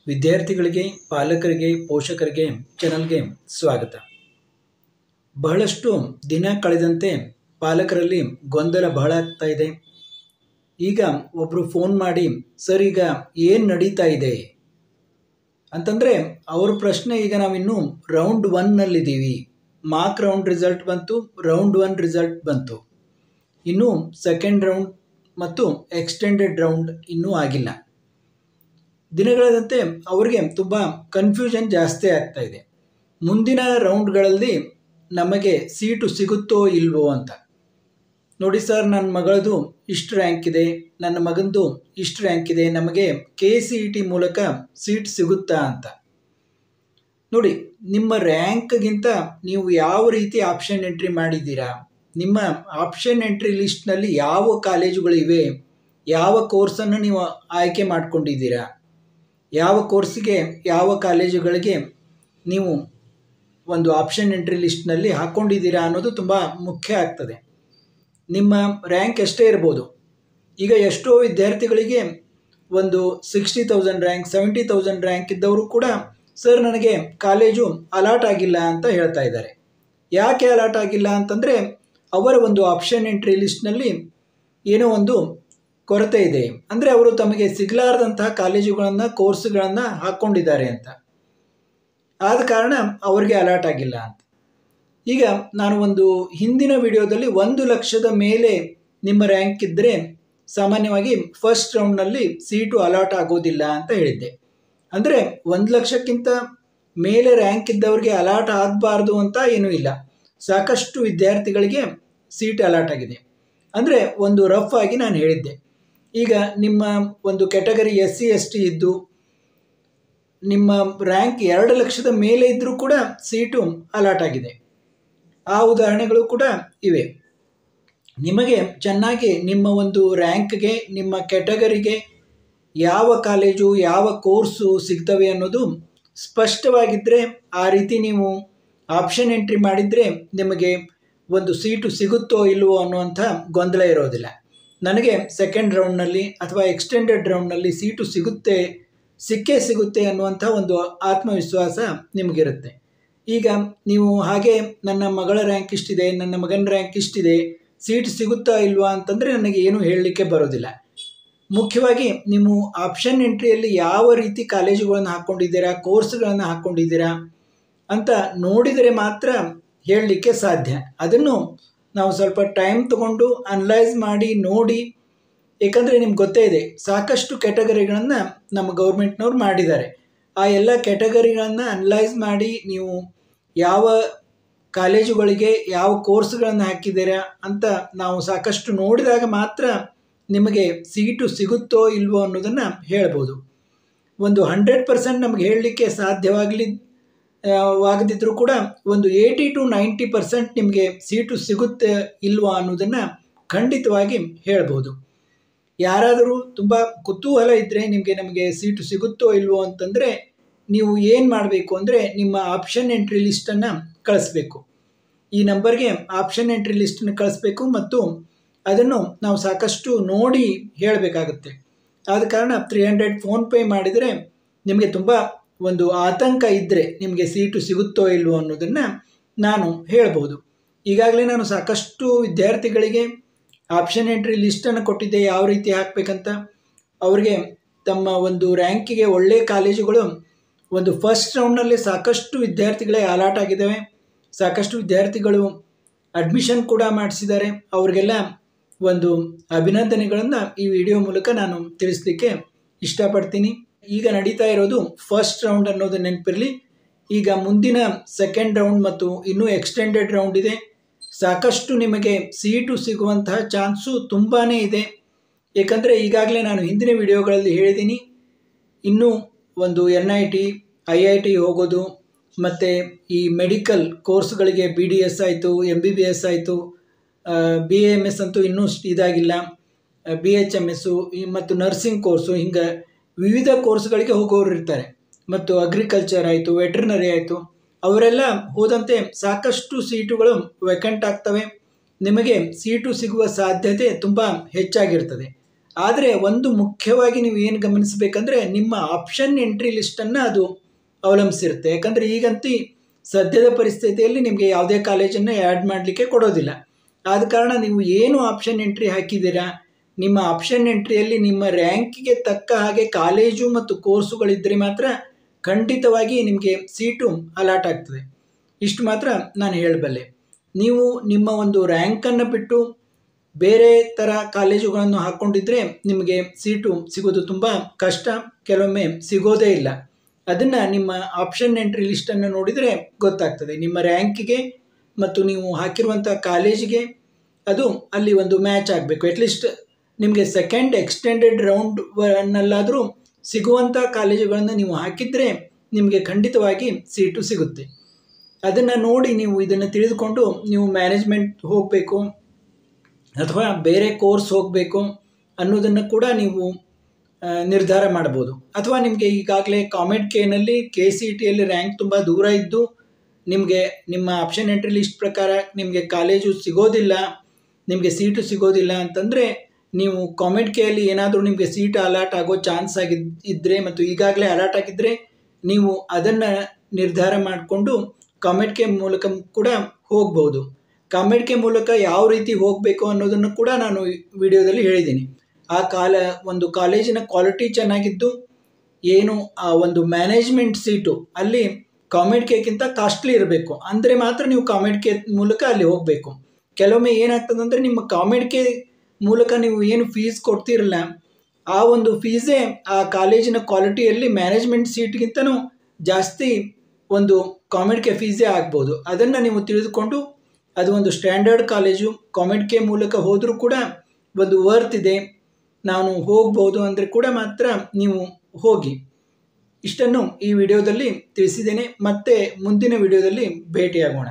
ವಿದ್ಯಾರ್ಥಿಗಳಿಗೆ, ಪಾಲಕರಿಗೆ, ಪೋಷಕರಿಗೆ ಚಾನಲ್ಗೆ ಸ್ವಾಗತ. ಬಹಳಷ್ಟು ದಿನ ಕಳೆದಂತೆ ಪಾಲಕರಲ್ಲಿ ಗೊಂದಲ ಬಹಳ ಆಗ್ತಾ ಇದೆ. ಈಗ ಒಬ್ಬರು ಫೋನ್ ಮಾಡಿ, ಸರ್ ಈಗ ಏನು ನಡೀತಾ ಇದೆ ಅಂತಂದರೆ ಅವ್ರ ಪ್ರಶ್ನೆ, ಈಗ ನಾವಿನ್ನೂ ರೌಂಡ್ 1ನಲ್ಲಿದ್ದೀವಿ. ಮಾರ್ಕ್ ರೌಂಡ್ ರಿಸಲ್ಟ್ ಬಂತು, ರೌಂಡ್ 1 ರಿಸಲ್ಟ್ ಬಂತು, ಇನ್ನೂ ಸೆಕೆಂಡ್ ರೌಂಡ್ ಮತ್ತು ಎಕ್ಸ್ಟೆಂಡೆಡ್ ರೌಂಡ್ ಇನ್ನೂ ಆಗಿಲ್ಲ. ದಿನಗಳಂತೆ ಅವರಿಗೆ ತುಂಬ ಕನ್ಫ್ಯೂಷನ್ ಜಾಸ್ತಿ ಆಗ್ತಾ ಇದೆ. ಮುಂದಿನ ರೌಂಡ್ಗಳಲ್ಲಿ ನಮಗೆ ಸೀಟು ಸಿಗುತ್ತೋ ಇಲ್ವೋ ಅಂತ. ನೋಡಿ ಸರ್, ನನ್ನ ಮಗಳದು ಇಷ್ಟು ರ್ಯಾಂಕ್ ಇದೆ, ನನ್ನ ಮಗಂದು ಇಷ್ಟು ರ್ಯಾಂಕ್ ಇದೆ, ನಮಗೆ KCET ಮೂಲಕ ಸೀಟ್ ಸಿಗುತ್ತಾ ಅಂತ. ನೋಡಿ, ನಿಮ್ಮ ರ್ಯಾಂಕ್ಗಿಂತ ನೀವು ಯಾವ ರೀತಿ ಆಪ್ಷನ್ ಎಂಟ್ರಿ ಮಾಡಿದ್ದೀರಾ, ನಿಮ್ಮ ಆಪ್ಷನ್ ಎಂಟ್ರಿ ಲಿಸ್ಟ್ನಲ್ಲಿ ಯಾವ ಕಾಲೇಜುಗಳಿವೆ, ಯಾವ ಕೋರ್ಸನ್ನು ನೀವು ಆಯ್ಕೆ ಮಾಡ್ಕೊಂಡಿದ್ದೀರಾ, ಯಾವ ಕೋರ್ಸಿಗೆ ಯಾವ ಕಾಲೇಜುಗಳಿಗೆ ನೀವು ಒಂದು ಆಪ್ಷನ್ ಎಂಟ್ರಿ ಲಿಸ್ಟ್ನಲ್ಲಿ ಹಾಕ್ಕೊಂಡಿದ್ದೀರಾ ಅನ್ನೋದು ತುಂಬ ಮುಖ್ಯ ಆಗ್ತದೆ. ನಿಮ್ಮ ರ್ಯಾಂಕ್ ಎಷ್ಟೇ ಇರ್ಬೋದು. ಈಗ ಎಷ್ಟೋ ವಿದ್ಯಾರ್ಥಿಗಳಿಗೆ ಒಂದು 60,000 ರ್ಯಾಂಕ್, 70,000 ರ್ಯಾಂಕ್ ಇದ್ದವರು ಕೂಡ, ಸರ್ ನನಗೆ ಕಾಲೇಜು ಅಲಾಟ್ ಆಗಿಲ್ಲ ಅಂತ ಹೇಳ್ತಾ ಇದ್ದಾರೆ. ಯಾಕೆ ಅಲಾಟ್ ಆಗಿಲ್ಲ ಅಂತಂದರೆ ಅವರ ಒಂದು ಆಪ್ಷನ್ ಎಂಟ್ರಿ ಲಿಸ್ಟ್ನಲ್ಲಿ ಏನೋ ಒಂದು ಕೊರತೆ ಇದೆ, ಅಂದರೆ ಅವರು ತಮಗೆ ಸಿಗಲಾರದಂತಹ ಕಾಲೇಜುಗಳನ್ನು, ಕೋರ್ಸ್ಗಳನ್ನು ಹಾಕ್ಕೊಂಡಿದ್ದಾರೆ ಅಂತ. ಆದ ಕಾರಣ ಅವರಿಗೆ ಅಲಾಟ್ ಆಗಿಲ್ಲ ಅಂತ. ಈಗ ನಾನು ಒಂದು ಹಿಂದಿನ ವಿಡಿಯೋದಲ್ಲಿ 1 ಲಕ್ಷದ ಮೇಲೆ ನಿಮ್ಮ ರ್ಯಾಂಕ್ ಇದ್ದರೆ ಸಾಮಾನ್ಯವಾಗಿ ಫಸ್ಟ್ ರೌಂಡ್ನಲ್ಲಿ ಸೀಟು ಅಲಾಟ್ ಆಗೋದಿಲ್ಲ ಅಂತ ಹೇಳಿದ್ದೆ. ಅಂದರೆ 1 ಲಕ್ಷಕ್ಕಿಂತ ಮೇಲೆ ರ್ಯಾಂಕ್ ಇದ್ದವರಿಗೆ ಅಲಾಟ್ ಆಗಬಾರ್ದು ಅಂತ ಏನೂ ಇಲ್ಲ. ಸಾಕಷ್ಟು ವಿದ್ಯಾರ್ಥಿಗಳಿಗೆ ಸೀಟ್ ಅಲಾಟ್ ಆಗಿದೆ. ಅಂದರೆ ಒಂದು ರಫ್ ಆಗಿ ನಾನು ಹೇಳಿದ್ದೆ. ಈಗ ನಿಮ್ಮ ಒಂದು ಕ್ಯಾಟಗರಿ SC ST ಇದ್ದು ನಿಮ್ಮ ರ್ಯಾಂಕ್ 2 ಲಕ್ಷದ ಮೇಲೆ ಇದ್ದರೂ ಕೂಡ ಸೀಟು ಅಲಾಟ್ ಆಗಿದೆ. ಆ ಉದಾಹರಣೆಗಳು ಕೂಡ ಇವೆ. ನಿಮಗೆ ಚೆನ್ನಾಗಿ ನಿಮ್ಮ ಒಂದು ರ್ಯಾಂಕ್ಗೆ, ನಿಮ್ಮ ಕ್ಯಾಟಗರಿಗೆ ಯಾವ ಕಾಲೇಜು, ಯಾವ ಕೋರ್ಸು ಸಿಗ್ತವೆ ಅನ್ನೋದು ಸ್ಪಷ್ಟವಾಗಿದ್ದರೆ, ಆ ರೀತಿ ನೀವು ಆಪ್ಷನ್ ಎಂಟ್ರಿ ಮಾಡಿದರೆ ನಿಮಗೆ ಒಂದು ಸೀಟು ಸಿಗುತ್ತೋ ಇಲ್ವೋ ಅನ್ನುವಂಥ ಗೊಂದಲ ಇರೋದಿಲ್ಲ. ನನಗೆ ಸೆಕೆಂಡ್ ರೌಂಡ್ನಲ್ಲಿ ಅಥವಾ ಎಕ್ಸ್ಟೆಂಡೆಡ್ ರೌಂಡ್ನಲ್ಲಿ ಸೀಟು ಸಿಕ್ಕೇ ಸಿಗುತ್ತೆ ಅನ್ನುವಂಥ ಒಂದು ಆತ್ಮವಿಶ್ವಾಸ ನಿಮಗಿರುತ್ತೆ. ಈಗ ನೀವು ಹಾಗೆ ನನ್ನ ಮಗಳ ರ್ಯಾಂಕ್ ಇಷ್ಟಿದೆ, ನನ್ನ ಮಗನ ರ್ಯಾಂಕ್ ಇಷ್ಟಿದೆ, ಸೀಟ್ ಸಿಗುತ್ತಾ ಇಲ್ವಾ ಅಂತಂದರೆ ನನಗೆ ಏನು ಹೇಳಲಿಕ್ಕೆ ಬರೋದಿಲ್ಲ. ಮುಖ್ಯವಾಗಿ ನೀವು ಆಪ್ಷನ್ ಎಂಟ್ರಿಯಲ್ಲಿ ಯಾವ ರೀತಿ ಕಾಲೇಜುಗಳನ್ನು ಹಾಕ್ಕೊಂಡಿದ್ದೀರಾ, ಕೋರ್ಸ್ಗಳನ್ನು ಹಾಕ್ಕೊಂಡಿದ್ದೀರಾ ಅಂತ ನೋಡಿದರೆ ಮಾತ್ರ ಹೇಳಲಿಕ್ಕೆ ಸಾಧ್ಯ. ಅದನ್ನು ನಾವು ಸ್ವಲ್ಪ ಟೈಮ್ ತಗೊಂಡು ಅನಲೈಸ್ ಮಾಡಿ ನೋಡಿ. ಏಕೆಂದರೆ ನಿಮ್ಗೆ ಗೊತ್ತೇ ಇದೆ, ಸಾಕಷ್ಟು ಕ್ಯಾಟಗರಿಗಳನ್ನು ನಮ್ಮ ಗೌರ್ಮೆಂಟ್ನವ್ರು ಮಾಡಿದ್ದಾರೆ. ಆ ಎಲ್ಲ ಕ್ಯಾಟಗರಿಗಳನ್ನು ಅನಲೈಸ್ ಮಾಡಿ ನೀವು ಯಾವ ಕಾಲೇಜುಗಳಿಗೆ ಯಾವ ಕೋರ್ಸ್ಗಳನ್ನು ಹಾಕಿದ್ದೀರಾ ಅಂತ ನಾವು ಸಾಕಷ್ಟು ನೋಡಿದಾಗ ಮಾತ್ರ ನಿಮಗೆ ಸೀಟು ಸಿಗುತ್ತೋ ಇಲ್ವೋ ಅನ್ನೋದನ್ನು ಹೇಳ್ಬೋದು. ಒಂದು 100% ನಮಗೆ ಹೇಳಲಿಕ್ಕೆ ಸಾಧ್ಯವಾಗದಿದ್ದರೂ ಕೂಡ ಒಂದು 80 to 90% ನಿಮಗೆ ಸೀಟು ಸಿಗುತ್ತೆ ಇಲ್ವೋ ಅನ್ನೋದನ್ನು ಖಂಡಿತವಾಗಿ ಹೇಳ್ಬೋದು. ಯಾರಾದರೂ ತುಂಬ ಕುತೂಹಲ ಇದ್ದರೆ ನಮಗೆ ಸೀಟು ಸಿಗುತ್ತೋ ಇಲ್ವೋ ಅಂತಂದರೆ ನೀವು ಏನು ಮಾಡಬೇಕು ಅಂದರೆ ನಿಮ್ಮ ಆಪ್ಷನ್ ಎಂಟ್ರಿ ಲಿಸ್ಟನ್ನು ಕಳಿಸ್ಬೇಕು. ಈ ನಂಬರ್ಗೆ ಆಪ್ಷನ್ ಎಂಟ್ರಿ ಲಿಸ್ಟನ್ನು ಕಳಿಸ್ಬೇಕು ಮತ್ತು ಅದನ್ನು ನಾವು ಸಾಕಷ್ಟು ನೋಡಿ ಹೇಳಬೇಕಾಗುತ್ತೆ. ಆದ ಕಾರಣ 300 ಫೋನ್ಪೇ ಮಾಡಿದರೆ ನಿಮಗೆ ತುಂಬ ಒಂದು ಆತಂಕ ಇದ್ದರೆ ನಿಮಗೆ ಸೀಟು ಸಿಗುತ್ತೋ ಇಲ್ವೋ ಅನ್ನೋದನ್ನು ನಾನು ಹೇಳ್ಬೋದು. ಈಗಾಗಲೇ ನಾನು ಸಾಕಷ್ಟು ವಿದ್ಯಾರ್ಥಿಗಳಿಗೆ ಆಪ್ಷನ್ ಎಂಟ್ರಿ ಲಿಸ್ಟನ್ನು ಕೊಟ್ಟಿದ್ದೆ, ಯಾವ ರೀತಿ ಹಾಕಬೇಕಂತ. ಅವರಿಗೆ ತಮ್ಮ ಒಂದು ರ್ಯಾಂಕಿಗೆ ಒಳ್ಳೆಯ ಕಾಲೇಜುಗಳು ಒಂದು ಫಸ್ಟ್ ರೌಂಡ್ನಲ್ಲಿ ಸಾಕಷ್ಟು ವಿದ್ಯಾರ್ಥಿಗಳೇ ಅಲಾಟ್ ಆಗಿದ್ದಾವೆ. ಸಾಕಷ್ಟು ವಿದ್ಯಾರ್ಥಿಗಳು ಅಡ್ಮಿಷನ್ ಕೂಡ ಮಾಡಿಸಿದ್ದಾರೆ. ಅವರಿಗೆಲ್ಲ ಒಂದು ಅಭಿನಂದನೆಗಳನ್ನು ಈ ವಿಡಿಯೋ ಮೂಲಕ ನಾನು ತಿಳಿಸ್ಲಿಕ್ಕೆ ಇಷ್ಟಪಡ್ತೀನಿ. ಈಗ ನಡೀತಾ ಇರೋದು ಫಸ್ಟ್ ರೌಂಡ್ ಅನ್ನೋದು ನೆನಪಿರಲಿ. ಈಗ ಮುಂದಿನ ಸೆಕೆಂಡ್ ರೌಂಡ್ ಮತ್ತು ಇನ್ನೂ ಎಕ್ಸ್ಟೆಂಡೆಡ್ ರೌಂಡ್ ಇದೆ. ಸಾಕಷ್ಟು ನಿಮಗೆ ಸೀಟು ಸಿಗುವಂತಹ ಚಾನ್ಸು ತುಂಬಾ ಇದೆ. ಏಕೆಂದರೆ ಈಗಾಗಲೇ ನಾನು ಹಿಂದಿನ ವಿಡಿಯೋಗಳಲ್ಲಿ ಹೇಳಿದ್ದೀನಿ, ಇನ್ನೂ ಒಂದು NIT IIT ಹೋಗೋದು ಮತ್ತು ಈ ಮೆಡಿಕಲ್ ಕೋರ್ಸ್ಗಳಿಗೆ BDS ಆಯಿತು, MBBS ಆಯಿತು, BAMS ಅಂತೂ ಇನ್ನೂ ಇದಾಗಿಲ್ಲ, BHMS ಮತ್ತು ನರ್ಸಿಂಗ್ ಕೋರ್ಸು, ಹಿಂಗೆ ವಿವಿಧ ಕೋರ್ಸ್ಗಳಿಗೆ ಹೋಗೋರು ಇರ್ತಾರೆ. ಮತ್ತು ಅಗ್ರಿಕಲ್ಚರ್ ಆಯಿತು, ವೆಟ್ರಿನರಿ ಆಯಿತು, ಅವರೆಲ್ಲ ಹೋದಂತೆ ಸಾಕಷ್ಟು ಸೀಟುಗಳು ವೇಕೆಂಟ್ ಆಗ್ತವೆ. ನಿಮಗೆ ಸೀಟು ಸಿಗುವ ಸಾಧ್ಯತೆ ತುಂಬ ಹೆಚ್ಚಾಗಿರ್ತದೆ. ಆದರೆ ಒಂದು ಮುಖ್ಯವಾಗಿ ನೀವು ಏನು ಗಮನಿಸಬೇಕಂದ್ರೆ ನಿಮ್ಮ ಆಪ್ಷನ್ ಎಂಟ್ರಿ ಲಿಸ್ಟನ್ನು ಅದು ಅವಲಂಬಿಸಿರುತ್ತೆ. ಯಾಕಂದರೆ ಈಗಂತೂ ಸದ್ಯದ ಪರಿಸ್ಥಿತಿಯಲ್ಲಿ ನಿಮಗೆ ಯಾವುದೇ ಕಾಲೇಜನ್ನು ಆ್ಯಡ್ ಮಾಡಲಿಕ್ಕೆ ಕೊಡೋದಿಲ್ಲ. ಆದ ಕಾರಣ ನೀವು ಏನು ಆಪ್ಷನ್ ಎಂಟ್ರಿ ಹಾಕಿದ್ದೀರಾ, ನಿಮ್ಮ ಆಪ್ಷನ್ ಎಂಟ್ರಿಯಲ್ಲಿ ನಿಮ್ಮ ರ್ಯಾಂಕಿಗೆ ತಕ್ಕ ಹಾಗೆ ಕಾಲೇಜು ಮತ್ತು ಕೋರ್ಸುಗಳಿದ್ದರೆ ಮಾತ್ರ ಖಂಡಿತವಾಗಿ ನಿಮಗೆ ಸೀಟು ಅಲಾಟ್ ಆಗ್ತದೆ. ಇಷ್ಟು ಮಾತ್ರ ನಾನು ಹೇಳಬಲ್ಲೆ. ನೀವು ನಿಮ್ಮ ಒಂದು ರ್ಯಾಂಕನ್ನು ಬಿಟ್ಟು ಬೇರೆ ಥರ ಕಾಲೇಜುಗಳನ್ನು ಹಾಕ್ಕೊಂಡಿದ್ರೆ ನಿಮಗೆ ಸೀಟು ಸಿಗೋದು ತುಂಬ ಕಷ್ಟ, ಕೆಲವೊಮ್ಮೆ ಸಿಗೋದೇ ಇಲ್ಲ. ಅದನ್ನು ನಿಮ್ಮ ಆಪ್ಷನ್ ಎಂಟ್ರಿ ಲಿಸ್ಟನ್ನು ನೋಡಿದರೆ ಗೊತ್ತಾಗ್ತದೆ. ನಿಮ್ಮ ರ್ಯಾಂಕಿಗೆ ಮತ್ತು ನೀವು ಹಾಕಿರುವಂಥ ಕಾಲೇಜಿಗೆ ಅದು ಅಲ್ಲಿ ಒಂದು ಮ್ಯಾಚ್ ಆಗಬೇಕು. ಅಟ್ಲೀಸ್ಟ್ ನಿಮಗೆ ಸೆಕೆಂಡ್ ಎಕ್ಸ್ಟೆಂಡೆಡ್ ರೌಂಡ್ನಲ್ಲಾದರೂ ಸಿಗುವಂಥ ಕಾಲೇಜುಗಳನ್ನು ನೀವು ಹಾಕಿದರೆ ನಿಮಗೆ ಖಂಡಿತವಾಗಿ ಸೀಟು ಸಿಗುತ್ತೆ. ಅದನ್ನು ನೋಡಿ ನೀವು ಇದನ್ನು ತಿಳಿದುಕೊಂಡು ನೀವು ಮ್ಯಾನೇಜ್ಮೆಂಟ್ ಹೋಗಬೇಕು ಅಥವಾ ಬೇರೆ ಕೋರ್ಸ್ ಹೋಗಬೇಕು ಅನ್ನೋದನ್ನು ಕೂಡ ನೀವು ನಿರ್ಧಾರ ಮಾಡ್ಬೋದು. ಅಥವಾ ನಿಮಗೆ ಈಗಾಗಲೇ COMEDK KCETಯಲ್ಲಿ ರ್ಯಾಂಕ್ ತುಂಬ ದೂರ ಇದ್ದು ನಿಮಗೆ ನಿಮ್ಮ ಆಪ್ಷನ್ ಎಂಟ್ರಿ ಲಿಸ್ಟ್ ಪ್ರಕಾರ ನಿಮಗೆ ಕಾಲೇಜು ಸಿಗೋದಿಲ್ಲ, ನಿಮಗೆ ಸೀಟು ಸಿಗೋದಿಲ್ಲ ಅಂತಂದರೆ ನೀವು COMEDKಯಲ್ಲಿ ಏನಾದರೂ ನಿಮಗೆ ಸೀಟ್ ಅಲಾಟ್ ಆಗೋ ಚಾನ್ಸ್ ಇದ್ದರೆ ಮತ್ತು ಈಗಾಗಲೇ ಅಲಾಟ್ ಆಗಿದ್ದರೆ ನೀವು ಅದನ್ನು ನಿರ್ಧಾರ ಮಾಡಿಕೊಂಡು COMEDK ಮೂಲಕ ಕೂಡ ಹೋಗ್ಬೋದು. COMEDK ಮೂಲಕ ಯಾವ ರೀತಿ ಹೋಗಬೇಕು ಅನ್ನೋದನ್ನು ಕೂಡ ನಾನು ವಿಡಿಯೋದಲ್ಲಿ ಹೇಳಿದ್ದೀನಿ. ಒಂದು ಕಾಲೇಜಿನ ಕ್ವಾಲಿಟಿ ಚೆನ್ನಾಗಿದ್ದು ಏನು ಆ ಒಂದು ಮ್ಯಾನೇಜ್ಮೆಂಟ್ ಸೀಟು ಅಲ್ಲಿ COMEDKಕ್ಕಿಂತ ಕಾಸ್ಟ್ಲಿ ಇರಬೇಕು, ಅಂದರೆ ಮಾತ್ರ ನೀವು COMEDK ಮೂಲಕ ಅಲ್ಲಿ ಹೋಗಬೇಕು. ಕೆಲವೊಮ್ಮೆ ಏನಾಗ್ತದೆ ಅಂದರೆ ನಿಮ್ಮ COMEDK ಮೂಲಕ ನೀವು ಏನು ಫೀಸ್ ಕೊಡ್ತಿರಲ್ಲ ಆ ಒಂದು ಫೀಸೇ ಆ ಕಾಲೇಜಿನ ಕ್ವಾಲಿಟಿಯಲ್ಲಿ ಮ್ಯಾನೇಜ್ಮೆಂಟ್ ಸೀಟ್ಗಿಂತನೂ ಜಾಸ್ತಿ ಒಂದು COMEDK ಫೀಸೇ ಆಗ್ಬೋದು. ಅದನ್ನು ನೀವು ತಿಳಿದುಕೊಂಡು ಅದು ಒಂದು ಸ್ಟ್ಯಾಂಡರ್ಡ್ ಕಾಲೇಜು, COMEDK ಮೂಲಕ ಹೋದರೂ ಕೂಡ ಒಂದು ವರ್ತ್ ಇದೆ, ನಾನು ಹೋಗ್ಬೋದು ಅಂದರೆ ಕೂಡ ಮಾತ್ರ ನೀವು ಹೋಗಿ. ಇಷ್ಟನ್ನು ಈ ವಿಡಿಯೋದಲ್ಲಿ ತಿಳಿಸಿದ್ದೇನೆ. ಮತ್ತೆ ಮುಂದಿನ ವಿಡಿಯೋದಲ್ಲಿ ಭೇಟಿಯಾಗೋಣ.